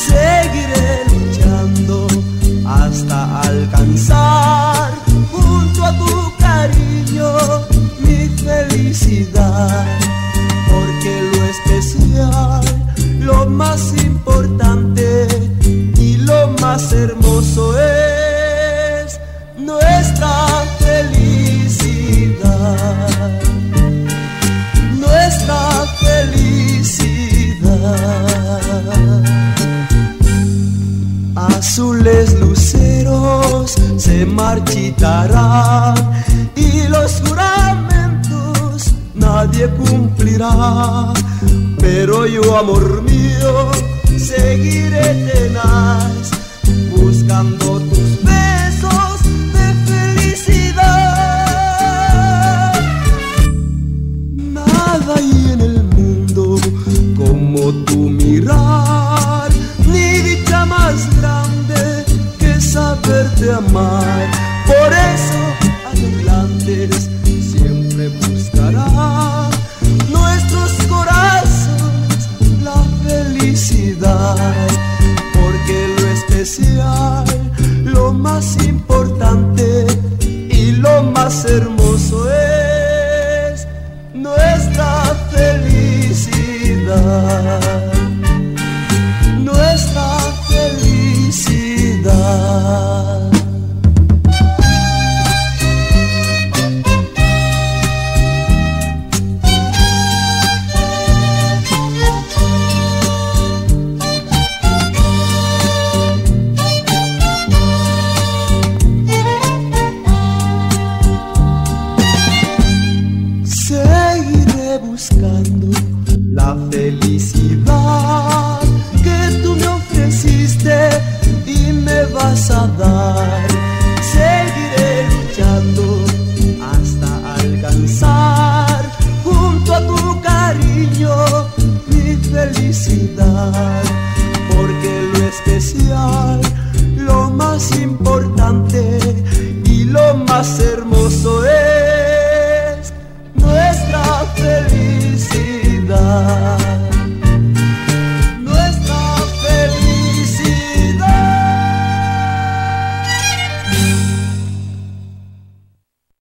Seguiré luchando hasta alcanzar junto a tu cariño mi felicidad, porque lo especial, lo más importante y lo más hermoso es nuestra felicidad, nuestra felicidad. Azules luceros se marchitarán y los juramentos nadie cumplirá, pero yo, amor mío, seguiré tenaz buscando tus besos de felicidad. Nada hay en el mundo como tu mirar, ni dicha más grande que saberte amar. Por eso adelante siempre buscará nuestros corazones la felicidad, porque lo especial, lo más importante y lo más hermoso es nuestra felicidad, nuestra felicidad. Seguiré buscando la felicidad que tú me ofreciste y me vas a dar. Seguiré luchando hasta alcanzar junto a tu cariño mi felicidad, porque lo especial, lo más importante y lo más hermoso es nuestra felicidad.